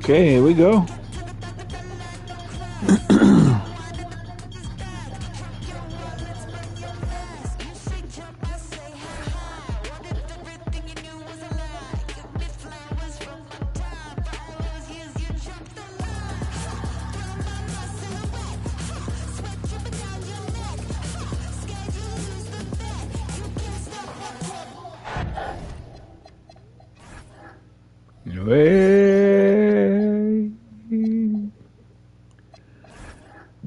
Okay, here we go.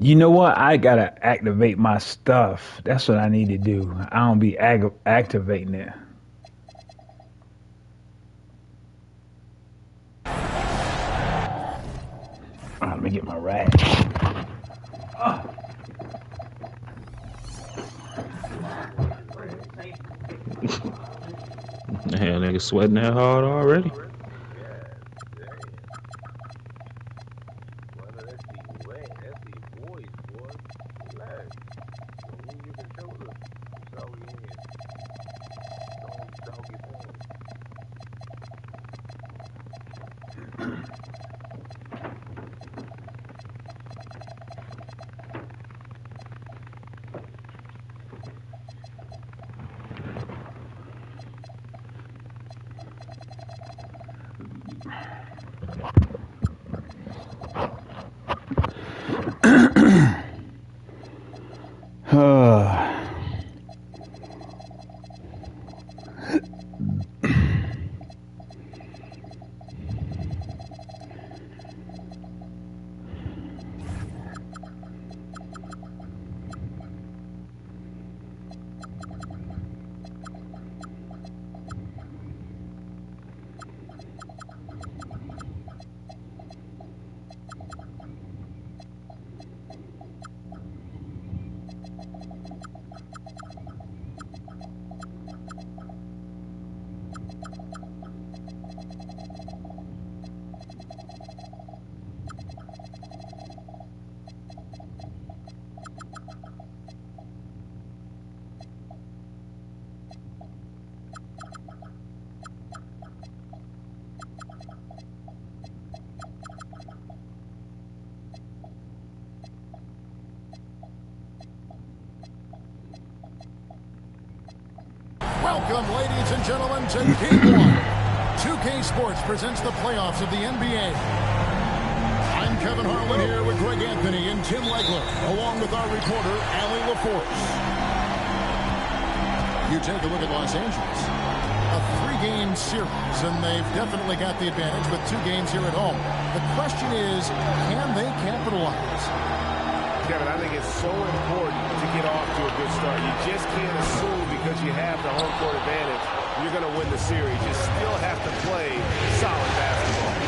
You know what? I gotta activate my stuff. That's what I need to do. I don't be activating it. Let me get my rag. Man, nigga sweating that hard already. Welcome, ladies and gentlemen, to Game 1. 2K Sports presents the playoffs of the NBA. I'm Kevin Harlan here with Greg Anthony and Tim Legler, along with our reporter, Allie LaForce. You take a look at Los Angeles. A 3-game series, and they've definitely got the advantage with 2 games here at home. The question is, can they capitalize? Kevin, I think it's so important to get off to a good start. You just can't assume because you have the home court advantage you're going to win the series. You still have to play solid basketball.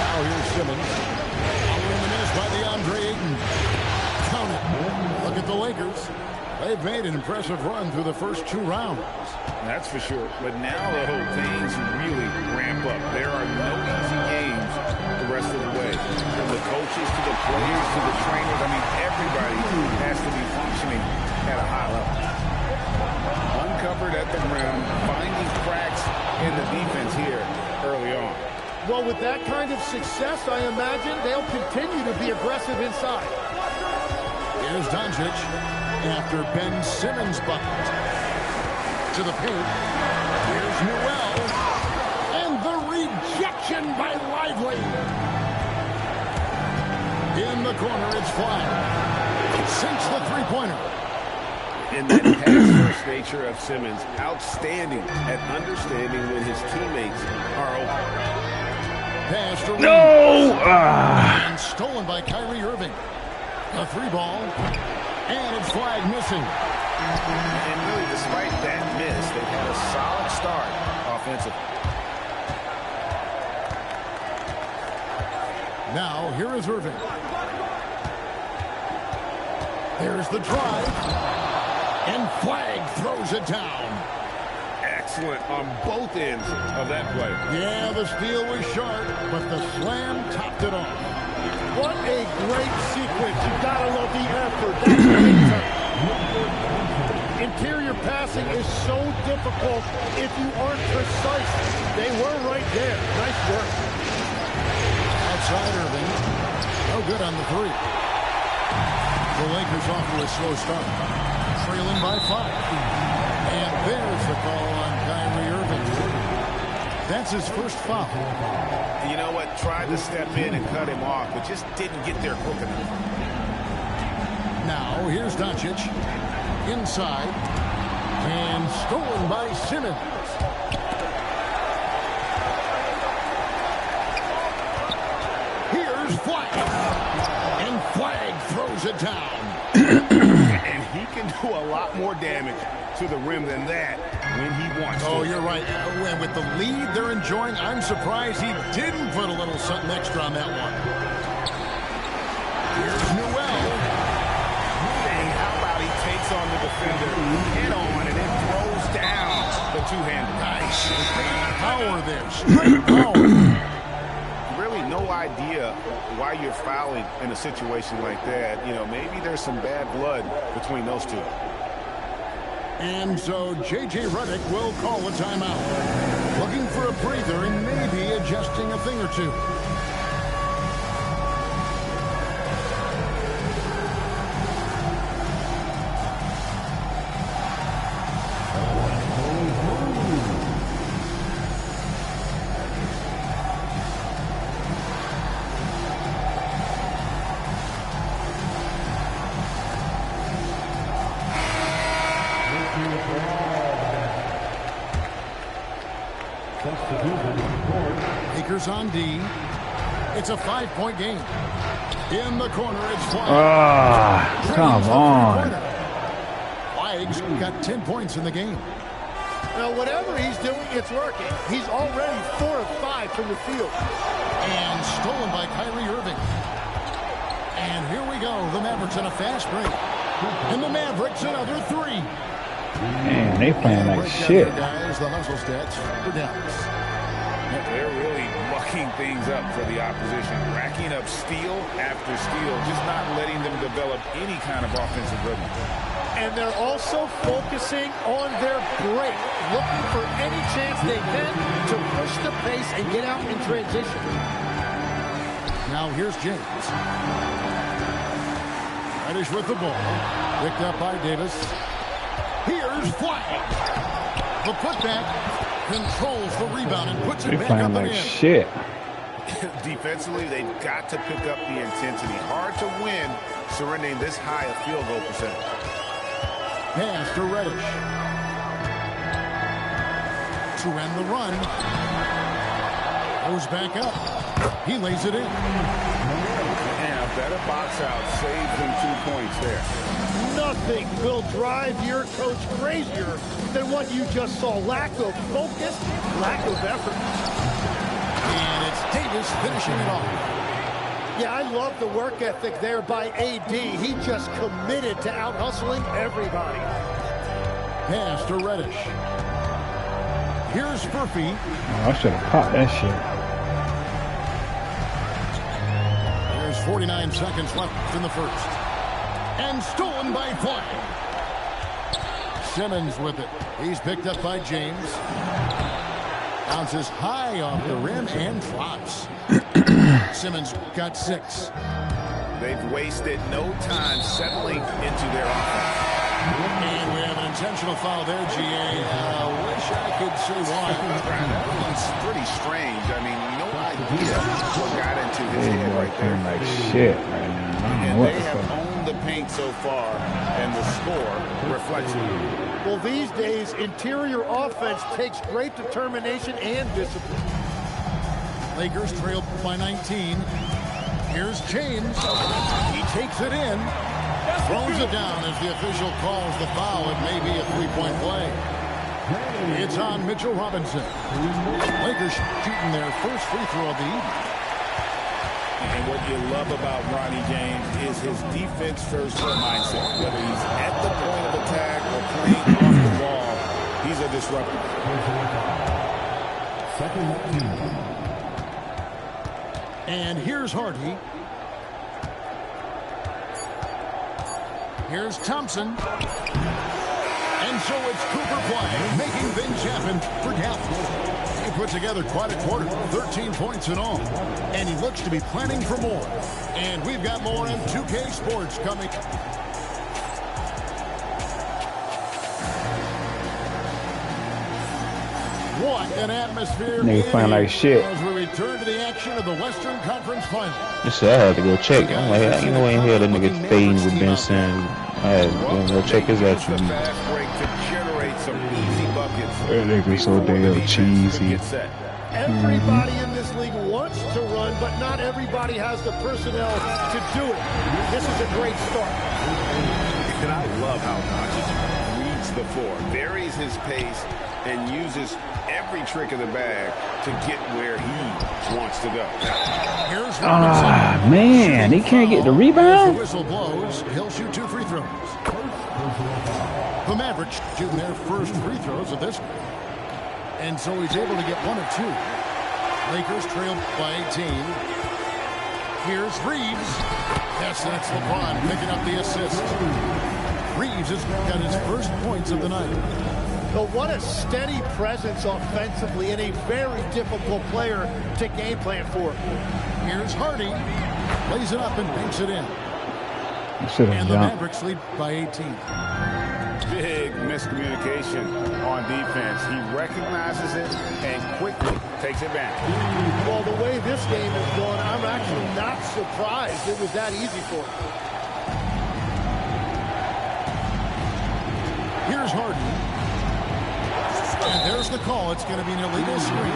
Now here's Simmons. Following the miss by DeAndre Ayton. Count it. Look at the Lakers. They've made an impressive run through the first 2 rounds. That's for sure. But now the whole things really ramp up. There are no easy games the rest of the way. From the coaches to the players to the trainers, I mean, everybody has to be functioning at a high level. Uncovered at the rim, finding cracks in the defense here early on. Well, with that kind of success, I imagine they'll continue to be aggressive inside. Here's Doncic after Ben Simmons bucket. To the paint. Here's Newell. And the rejection by Lively. In the corner, it's flat. Sinks the three-pointer. And that pass-first nature of Simmons, outstanding at understanding when his teammates are open. Pass to No! And stolen by Kyrie Irving. A 3-ball. And it's flag missing. And really, despite that miss, they've had a solid start offensively. Now, here is Irving. There's the drive. And Flag throws it down. Excellent on both ends of that play. Yeah, the steal was sharp, but the slam topped it off. What a great sequence. You gotta love the effort. That's great. Interior passing is so difficult if you aren't precise. They were right there. Nice work. inside Irving. No good on the three. The Lakers off to a slow start. Trailing by 5. And there's the call on Kyrie Irving. That's his first foul. You know what? Tried to step in and cut him off, but just didn't get there quick enough. Now, here's Doncic. Inside. And stolen by Simmons. Here's Flag. And Flag throws it down. And he can do a lot more damage to the rim than that when he wants to. Oh, you're right. And with the lead they're enjoying, I'm surprised he didn't put a little something extra on that one. Here's Newell. And how about he takes on the defender head on and then throws down the two-hander. Nice. Power there. Straight power. Really no idea why you're fouling in a situation like that. You know, maybe there's some bad blood between those two. And so J.J. Redick will call a timeout. Looking for a breather and maybe adjusting a thing or two. Lakers on D. It's a 5-point game. In the corner, it's Flag. Ah, come on. Flag's got 10 points in the game. Now, whatever he's doing, it's working. He's already 4 of 5 from the field. And stolen by Kyrie Irving. And here we go. The Mavericks on a fast break. And the Mavericks another 3. Man, they playing like shit. Guys, the hustle stats for Dallas. They're really mucking things up for the opposition, racking up steal after steal, just not letting them develop any kind of offensive rhythm. And they're also focusing on their break, looking for any chance they can to push the pace and get out in transition. Now here's James. Reddish with the ball. Picked up by Davis. Here's Flag. The putback. Controls the rebound and puts it They back playing up like and in. shit. Defensively, they've got to pick up the intensity. Hard to win surrendering this high a field goal percentage. Pass to Reddish. To end the run. Goes back up. He lays it in. And a better box out saves them 2 points there. Nothing will drive your coach crazier than what you just saw. Lack of focus, lack of effort. And it's Davis finishing it off. Yeah, I love the work ethic there by AD. He just committed to out-hustling everybody. Pass to Reddish. Here's Murphy. Oh, I should have popped that shit. There's 49 seconds left in the first. And stolen by Flag. Simmons with it. He's picked up by James. Bounces high off the rim and drops. Simmons got 6. They've wasted no time settling into their offense. And we have an intentional foul there, GA. Wish I could say why. It's pretty strange. I mean, no idea what got into his They head right playing there. like shit right now. I don't know And what they the have fuck. owned the paint so far, and the score reflects it. Well, these days, interior offense takes great determination and discipline. Lakers trail by 19. Here's James. He takes it in. Throws it down as the official calls the foul. It may be a 3-point play. It's on Mitchell Robinson. Lakers shooting their first free throw of the evening. And what you love about Ronnie James is his defense-first mindset. Whether he's at the point of attack or playing off the ball, he's a disruptor. And here's Hardy. Here's Thompson. And so it's Cooper playing, making things happen for Dallas. He put together quite a quarter, 13 points in all. And he looks to be planning for more. And we've got more on 2K Sports coming. What an atmosphere. Niggas playing like shit. As we return to the action of the Western Conference Final. Just I had to go check. I'm like, you know, ain't here the nigga fading with Benson. I had to go check his attributes. Fast break to generate some easy buckets. That nigga so damn cheesy. Everybody in this league wants to run, but not everybody has the personnel to do it. This is a great start. And I love how Doncic reads the floor, varies his pace, and uses every trick in the bag to get where he wants to go. Here's Man, he can't get the As rebound? the whistle blows, he'll shoot 2 free throws. The Mavericks shooting their first free throws of this. And so he's able to get 1 of 2. Lakers trailed by 18. Here's Reeves. Yes, that's LeBron picking up the assist. Reeves has got his first points of the night. But what a steady presence offensively and a very difficult player to game plan for. Here's Hardy. Lays it up and banks it in. Should have And the jumped. Mavericks lead by 18. Big miscommunication on defense. He recognizes it and quickly takes it back. Well, the way this game is going, I'm actually not surprised it was that easy for him. Here's Harden. And there's the call. It's going to be an illegal screen.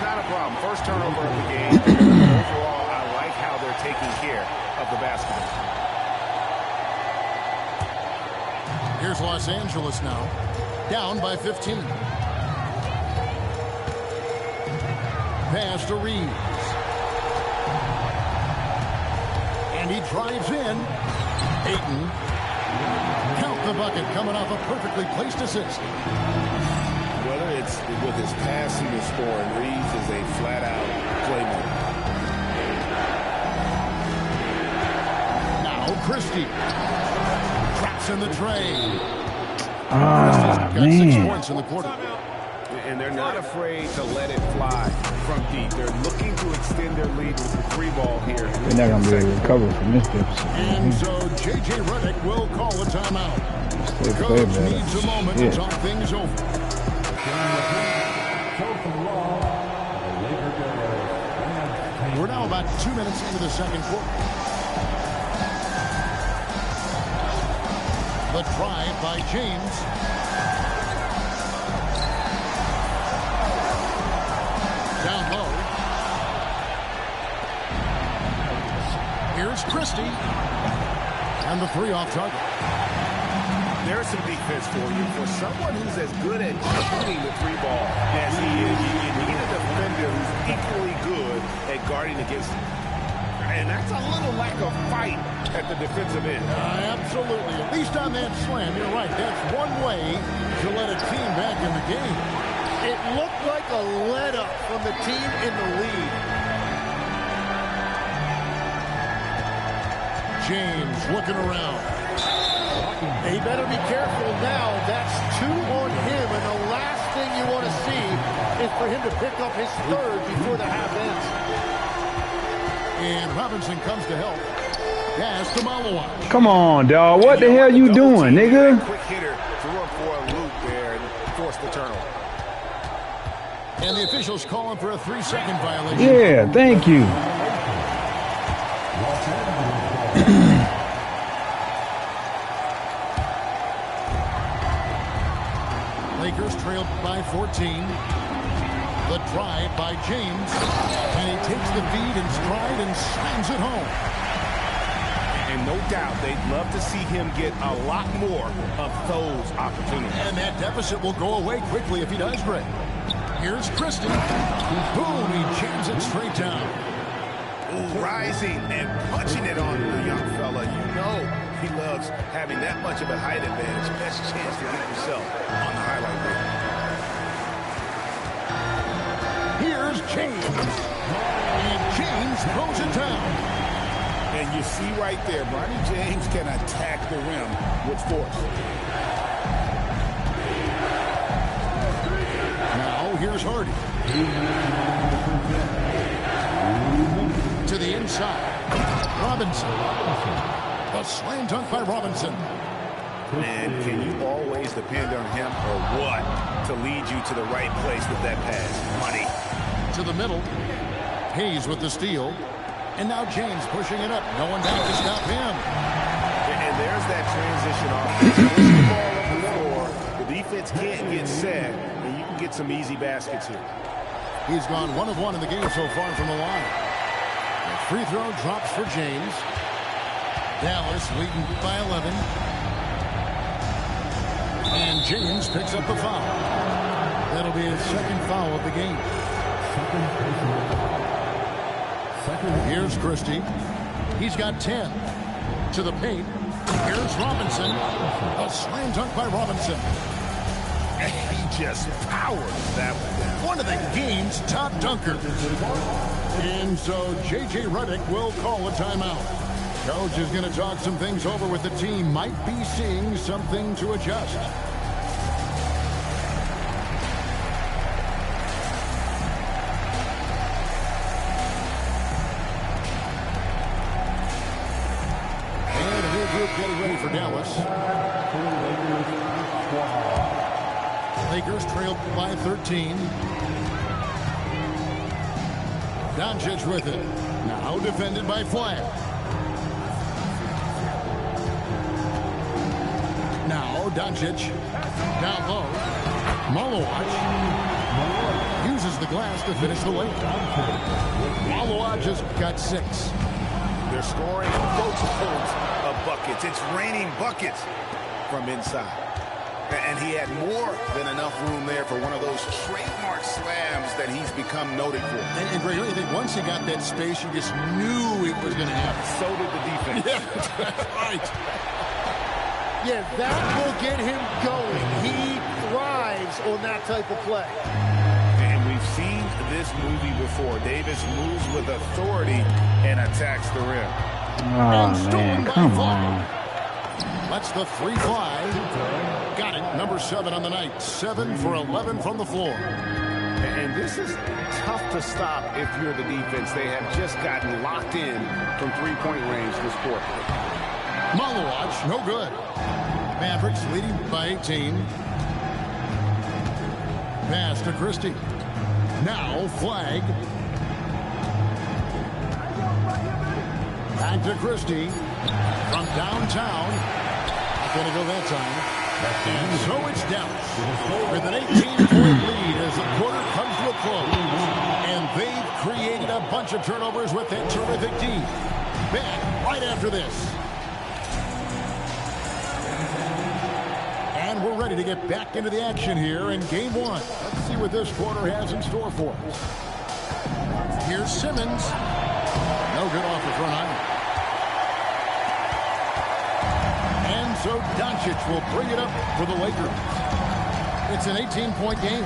Not a problem. First turnover of the game. Overall, I like how they're taking care of the basketball. Here's Los Angeles now. Down by 15. Pass to Reeves. And he drives in. Ayton. Count the bucket coming off a perfectly placed assist. Whether it's with his passing or scoring, Reeves is a flat-out playmaker. Now Christie. Traps in the tray. Ah, Got 6 man. points in the quarter. And they're not afraid to let it fly from deep. They're looking to extend their lead with the 3 ball here. They're not going to be able to recover from this deficit. And so J.J. Redick will call a timeout. They play Coach better. needs a moment to Yeah. talk things over. We're now about 2 minutes into the second quarter. The drive by James. Down low. Here's Christie. And the 3 off target. There's some defense for you. For someone who's as good at shooting the 3 ball as he is, you need a defender who's equally good at guarding against him. And that's a little lack of fight at the defensive end. Absolutely. At least on that slam, you're right. That's one way to let a team back in the game. It looked like a let-up from the team in the lead. James looking around. He better be careful now. That's 2 on him, and the last thing you want to see is for him to pick up his 3rd before the half ends. And Robinson comes to help. Pass to Malawa. Come on, dog. What the hell you doing, nigga? Quick hitter to run for a loop there and force the turnover. And the officials calling for a 3-second violation. Yeah, thank you. Lakers trailed by 14. The drive by James. And he takes the feed in stride and slams it home. And no doubt they'd love to see him get a lot more of those opportunities. And that deficit will go away quickly if he does great. Here's Christie. Boom, he jams it straight down. Ooh, rising and punching it on the young fella. You know he loves having that much of a height advantage. Best chance to get yourself on the highlight reel. Here's James. And James throws it down. And you see right there, Bronny James can attack the rim with force. Now here's Hardy. To the inside. Robinson. A slam dunk by Robinson. And can you always depend on him or what to lead you to the right place with that pass? Money. To the middle. Hayes with the steal. And now James pushing it up. No one back to stop him. And there's that transition offense. Push the ball up the floor. The defense can't get set, and you can get some easy baskets here. He's gone 1 of 1 in the game so far from the line. The free throw drops for James. Dallas leading by 11. And James picks up the foul. That'll be his second foul of the game. Here's Christie. He's got 10. To the paint. Here's Robinson. A slam dunk by Robinson. He just powers that one down. One of the game's top dunkers. And so J.J. Redick will call a timeout. Coach is going to talk some things over with the team. Might be seeing something to adjust. And a new group getting ready for Dallas. Lakers trailed by 13. Doncic with it. Now defended by Flair. Now Doncic. Down low. Malowacz uses the glass to finish the lane. Malowacz just got 6. They're scoring boatloads of buckets. It's raining buckets from inside. And he had more than enough room there for one of those trademark slams that he's become noted for. And Greg, I think once he got that space, you just knew it was going to happen. So did the defense. Yeah, that's right. Yeah, that will get him going. He thrives on that type of play. And we've seen this movie before. Davis moves with authority and attacks the rim. Oh, man, come on. Lets the three fly. Got it. Number 7 on the night. 7 for 11 from the floor. And this is tough to stop if you're the defense. They have just gotten locked in from three-point range this quarter. Malowacz, no good. Mavericks leading by 18. Pass to Christie. Now flag. Back to Christie. From downtown. Not going to go that time. And so it's Dallas with an 18-point lead as the quarter comes to a close. And they've created a bunch of turnovers with that terrific D. Back right after this. And we're ready to get back into the action here in Game 1. Let's see what this quarter has in store for us. Here's Simmons. No good off the front iron. And so Doncic will bring it up for the Lakers. It's an 18-point game.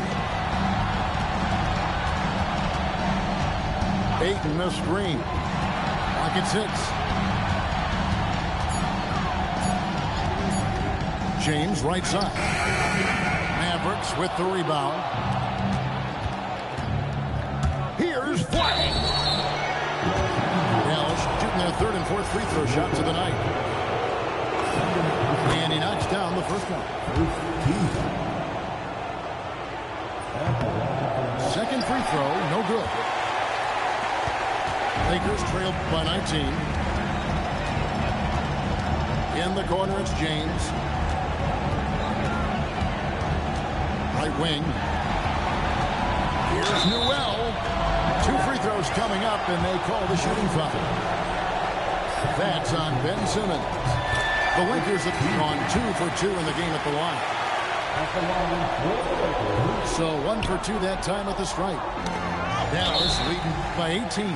Ayton, the screen. Rocket 6. James, right side. Mavericks with the rebound. Here's Flag. Dallas shooting their 3rd and 4th free throw shots of the night. And he knocks down the first one. Second free throw, no good. Lakers trailed by 19. In the corner, it's James. Right wing. Here's Newell. 2 free throws coming up, and they call the shooting foul. That's on Ben Simmons. The Lakers have gone 2 for 2 in the game at the line. So 1 for 2 that time at the stripe. Dallas leading by 18.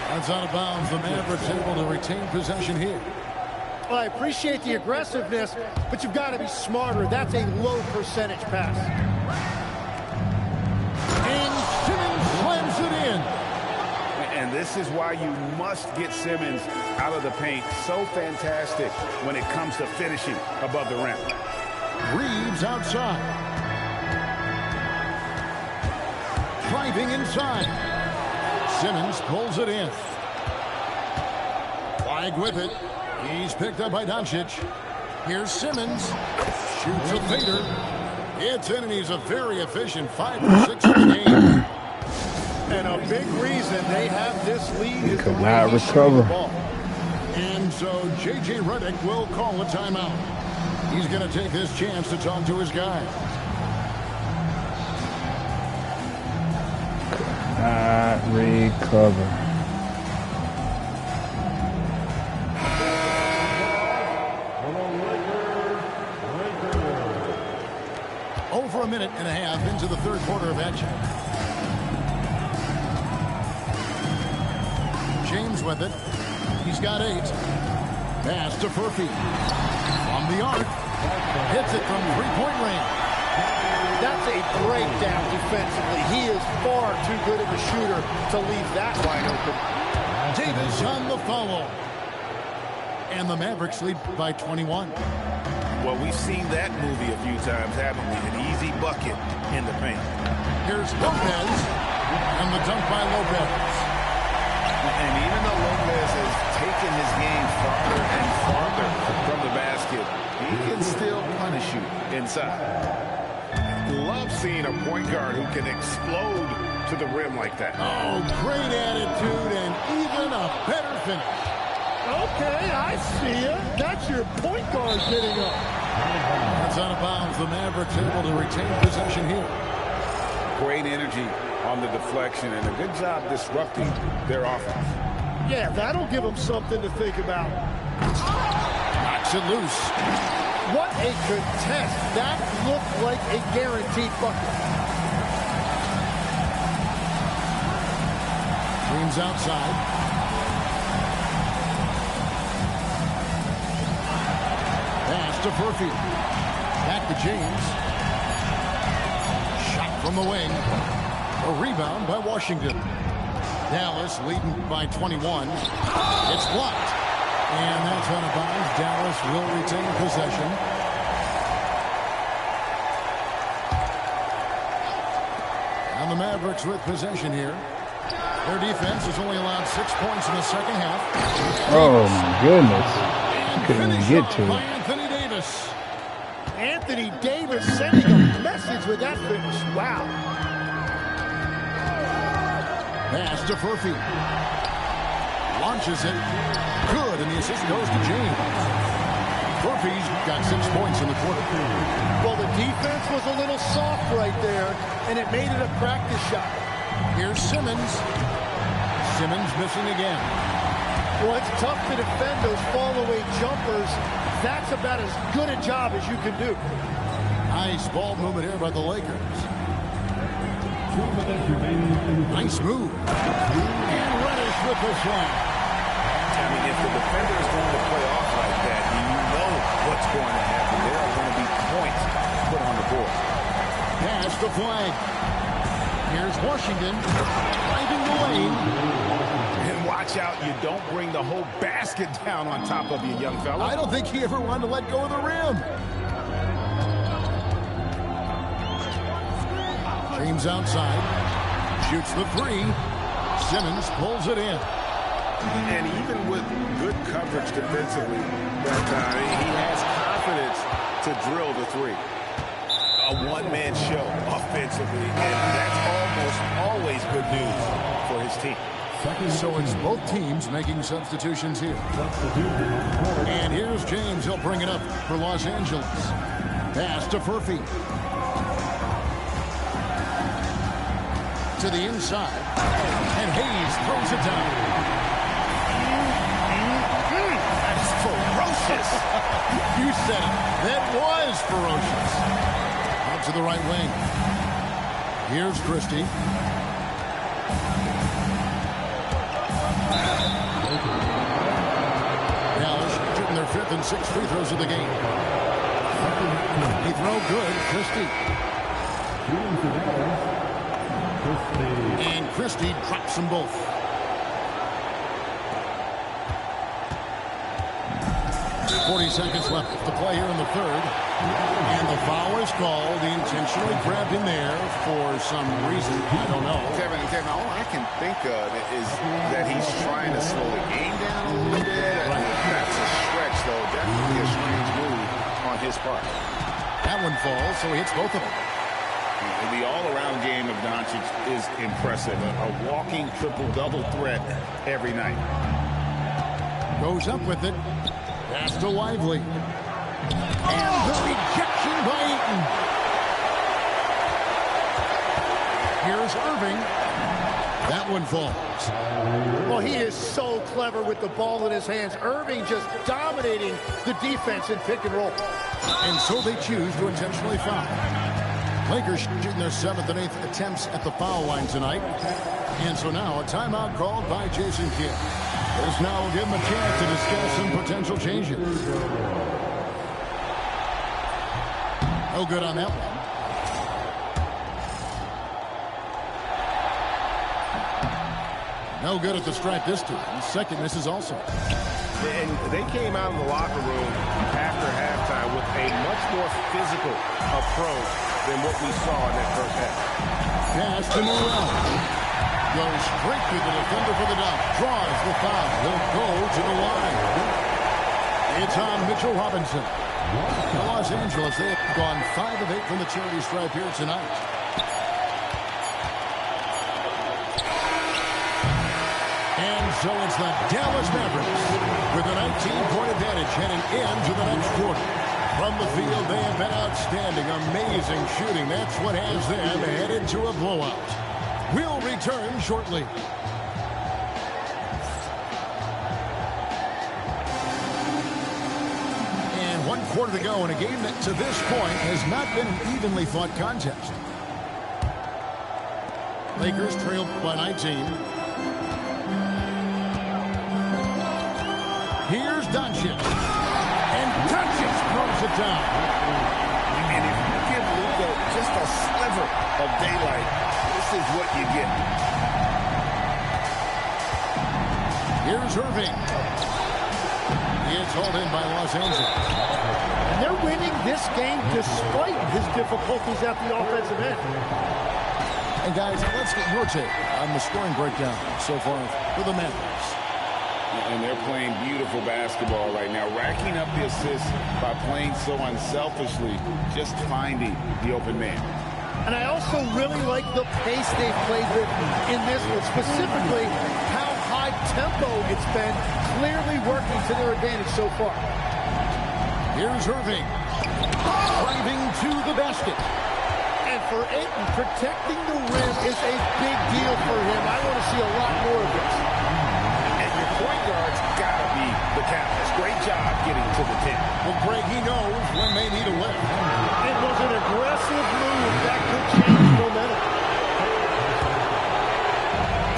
That's out of bounds. The Mavericks able to retain possession here. Well, I appreciate the aggressiveness, but you've got to be smarter. That's a low percentage pass. And Simmons slams it in. And this is why you must get Simmons out of the paint. So fantastic when it comes to finishing above the rim. Reeves outside. Driving inside. Simmons pulls it in. Flag with it. He's picked up by Doncic. Here's Simmons. Shoots a fader. It's in, and he's a very efficient 5 for 6 in the game. And a big reason they have this lead is Could not recover. And so J.J. Redick will call a timeout. He's going to take this chance to talk to his guys. Not recover. Over a minute and a half into the third quarter of action. James with it. He's got 8. Pass to Furphy. From the arc. Hits it from three-point range. That's a breakdown defensively. He is far too good of a shooter to leave that wide open. Davis on the foul. And the Mavericks lead by 21. Well, we've seen that movie a few times, haven't we? An easy bucket in the paint. Here's Lopez. And the dunk by Lopez. And even though Lopez has taken his game farther and farther from the basket, he can still punish you inside. Love seeing a point guard who can explode to the rim like that. Oh, great attitude and even a better finish. Okay, I see it. That's your point guard getting up. That's out of bounds. The Mavericks able to retain possession here. Great energy on the deflection and a good job disrupting their offense. Yeah, that'll give them something to think about. Knocks it loose. What a contest. That looked like a guaranteed bucket. James outside. Pass to Furphy. Back to James. Shot from the wing. A rebound by Washington. Dallas leading by 21. It's blocked. And that's out of bounds. Dallas will retain possession. And the Mavericks with possession here. Their defense has only allowed 6 points in the second half. Oh my goodness. Couldn't even get to By it. Anthony Davis. Anthony Davis sending a message with that finish. Wow. Pass to Furphy. Launches it. Good, and the assist goes to James. Furphy's got 6 points in the quarter. Well, the defense was a little soft right there, and it made it a practice shot. Here's Simmons. Simmons missing again. Well, it's tough to defend those fall-away jumpers. That's about as good a job as you can do. Nice ball movement here by the Lakers. Nice move. And Reddish with the shot. I mean, if the defender is going to play off like that, you know what's going to happen. There are going to be points put on the board. Pass the flag. Here's Washington driving the lane. And watch out, you don't bring the whole basket down on top of you, young fella. I don't think he ever wanted to let go of the rim. James outside. Shoots the 3. Simmons pulls it in. And even with good coverage defensively, he has confidence to drill the 3. A one-man show offensively, and that's almost always good news for his team. So it's both teams making substitutions here. And here's James. He'll bring it up for Los Angeles. Pass to Furphy. To the inside. And Hayes throws it down. That's ferocious. You said it. That was ferocious. Out to the right wing. Here's Christie. Dallas shooting their 5th and 6th free throws of the game. He throw good. Christie. And Christie drops them both. .40 seconds left to play here in the third. And Foul is called. He intentionally grabbed him there for some reason. I don't know. Kevin, all I can think of is that he's trying to slow the game down a little bit. That's a stretch, though. Definitely a strange move on his part. That one falls, so he hits both of them. The all-around game of Doncic is impressive. A walking triple-double threat every night. Goes up with it. Pass to Lively. And the rejection by Eaton. Here's Irving. That one falls. Well, he is so clever with the ball in his hands. Irving just dominating the defense in pick and roll. And so they choose to intentionally foul. Lakers shooting their 7th and 8th attempts at the foul line tonight. And so now a timeout called by Jason Kidd. This now will give him a chance to discuss some potential changes. No good on that one. No good at the stripe this time. Second misses also. And they came out in the locker room after halftime with a much more physical approach than what we saw in that first half. Pass to Morrell. Goes straight to the defender for the dunk. Draws the foul. He'll go to the line. It's on Mitchell Robinson. Los Angeles, they have gone 5 of 8 from the charity stripe here tonight. And so it's the Dallas Mavericks with a 19-point advantage heading into the next quarter. From the field, they have been outstanding, amazing shooting. That's what has them headed to a blowout. We'll return shortly. And 1 quarter to go in a game that to this point has not been an evenly fought contest. Lakers trail by 19. Here's Doncic. And Doncic throws it down. And if you give Luka just a sliver of daylight, this is what you get. Here's Irving. It's hauled in by Los Angeles. And they're winning this game despite his difficulties at the offensive end. And guys, let's get your take on the scoring breakdown so far for the Mavericks. And they're playing beautiful basketball right now, racking up the assists by playing so unselfishly, just finding the open man. And I also really like the pace they've played with in this one, specifically how high tempo it's been, clearly working to their advantage so far. Here's Irving, driving to the basket. And for Ayton, protecting the rim is a big deal for him. I want to see a lot more of this. Point guard's got to be the catalyst. Great job getting to the 10. Well, Greg, he knows when they need a lift. It was an aggressive move that could change momentum.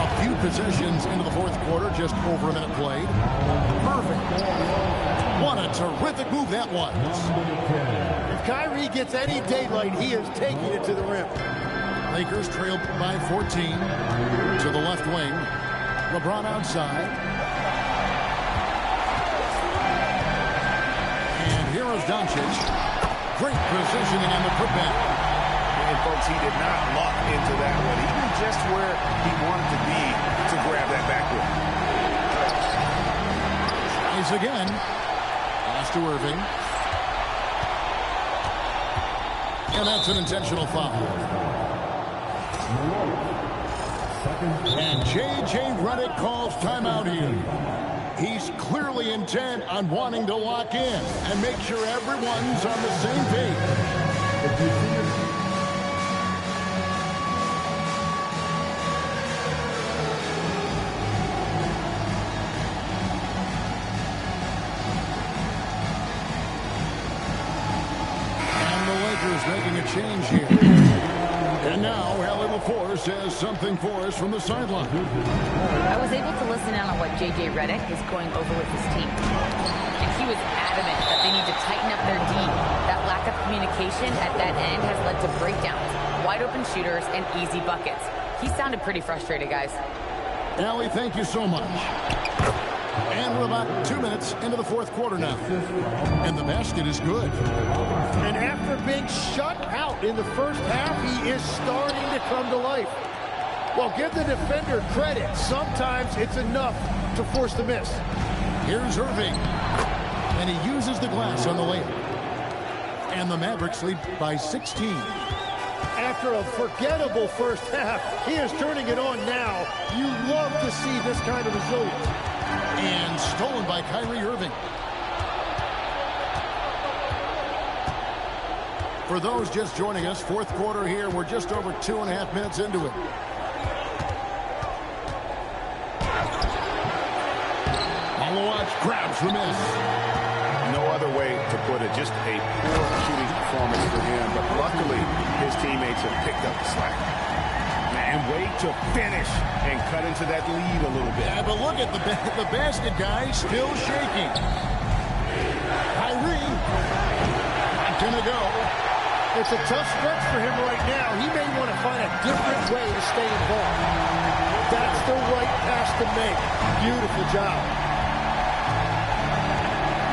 A few possessions into the 4th quarter, just over a minute played. Perfect. What a terrific move that was. If Kyrie gets any daylight, he is taking it to the rim. Lakers trail by 14 to the left wing. LeBron outside. Here is Doncic. Great positioning on the putback. And folks, he did not lock into that one. He knew just where he wanted to be to grab that backwood. Tries again. Pass to Irving. And that's an intentional foul. And J.J. Redick calls timeout here. He's clearly intent on wanting to lock in and make sure everyone's on the same page. And the Lakers making a change here. And now, Allie LaForce has something for us from the sideline. I was able to listen in on what J.J. Redick is going over with his team. And he was adamant that they need to tighten up their D. That lack of communication at that end has led to breakdowns, wide open shooters, and easy buckets. He sounded pretty frustrated, guys. Allie, thank you so much. And we're about 2 minutes into the fourth quarter now. And the basket is good. And after being shut out in the first half, he is starting to come to life. Well, give the defender credit. Sometimes it's enough to force the miss. Here's Irving. And he uses the glass on the layup. And the Mavericks lead by 16. After a forgettable first half, he is turning it on now. You love to see this kind of resilience. And stolen by Kyrie Irving. For those just joining us, fourth quarter here. We're just over 2.5 minutes into it. Malawatch grabs the miss. No other way to put it. Just a poor shooting performance for him. But luckily, his teammates have picked up the slack. And wait to finish and cut into that lead a little bit. Yeah, but look at the basket guy still shaking. Kyrie. Not gonna go. It's a tough stretch for him right now. He may want to find a different way to stay involved. That's the right pass to make. Beautiful job.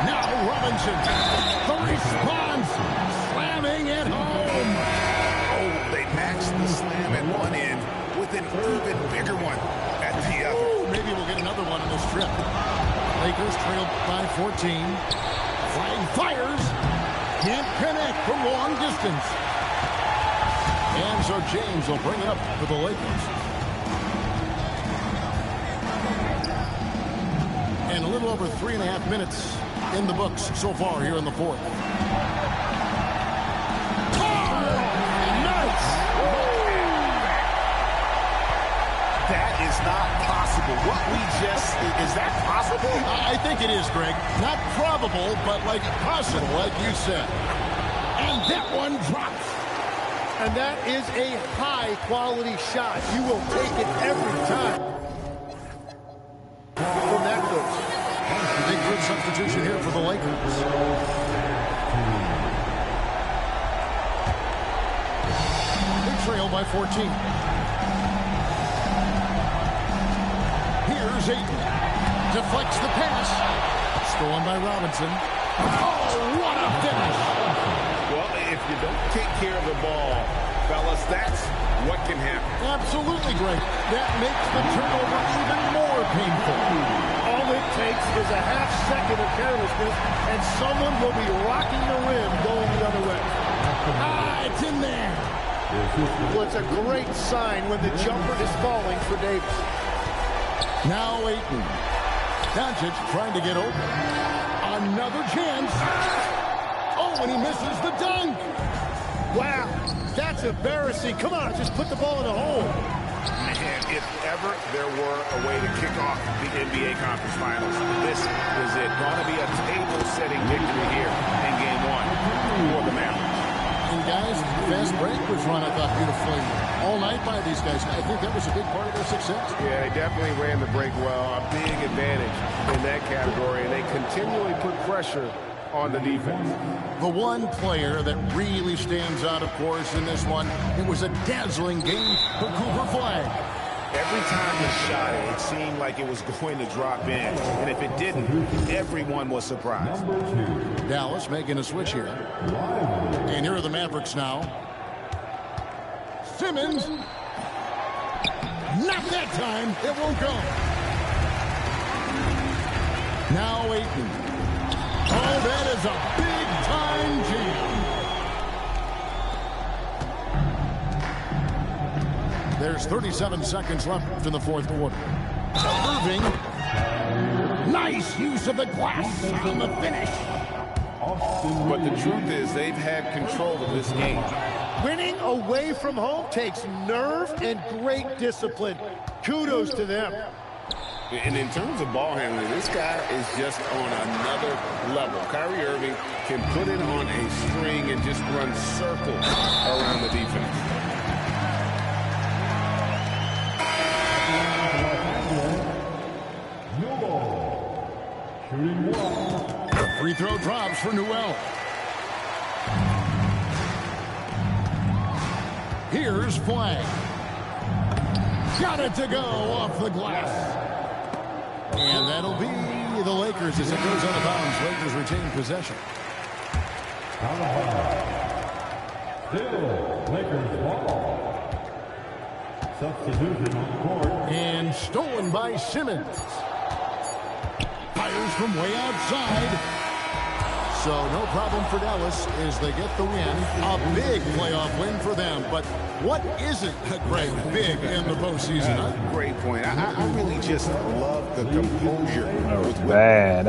Now Robinson. The response. Slamming it home. Oh, they matched the slam at one end with an even bigger one at the other. Ooh, maybe we'll get another one on this trip. Lakers trailed by 14. Flag fires. Can't connect from long distance. And so James will bring it up for the Lakers. And a little over 3.5 minutes in the books so far here in the fourth. That is not possible. What we just, is that possible? I think it is, Greg. Not probable, but like possible, like you said. And that one drops. And that is a high-quality shot. You will take it every time. From that close. Big good substitution here for the Lakers. They trail by 14. Here's Ayton. Deflects the pass. Stolen by Robinson. Oh, what a finish. Well, if you don't take care of the ball, fellas, that's what can happen. Absolutely great. That makes the turnover even more painful. All it takes is a half second of carelessness, and someone will be rocking the rim going the other way. It's in there. Well, it's a great sign when the jumper is falling for Davis. Now Ayton. Doncic trying to get open. Another chance. Oh, and he misses the dunk. Wow, that's embarrassing. Come on, just put the ball in the hole. Man, if ever there were a way to kick off the NBA Conference Finals, this is it. Going to be a table-setting victory here in Game 1 for the Mavericks. And guys, fast break was run, I thought, beautifully all night by these guys. I think that was a big part of their success. Yeah, they definitely ran the break well. A big advantage in that category, and they continually put pressure on the defense. The one player that really stands out, of course, in this one, it was a dazzling game for Cooper Flag. Every time he shot it, it seemed like it was going to drop in. And if it didn't, everyone was surprised. Dallas making a switch here. And here are the Mavericks now. Simmons. Not that time. It won't go. Now Ayton. Oh, that is a big-time jam. There's 37 seconds left in the fourth quarter. Irving. Nice use of the glass on the finish. But the truth is, they've had control of this game. Winning away from home takes nerve and great discipline. Kudos to them. And in terms of ball handling, this guy is just on another level. Kyrie Irving can put it on a string and just run circles around the defense. The free throw drops for Newell. Here's Flag. Got it to go off the glass. And that'll be the Lakers as it goes out of bounds. Lakers retain possession. Still Lakers ball. Substitution on court. And stolen by Simmons. Fires from way outside. So no problem for Dallas as they get the win. A big playoff win for them. But what isn't, Greg, big in the postseason? Huh? Great point. I really just love the composure. That was bad.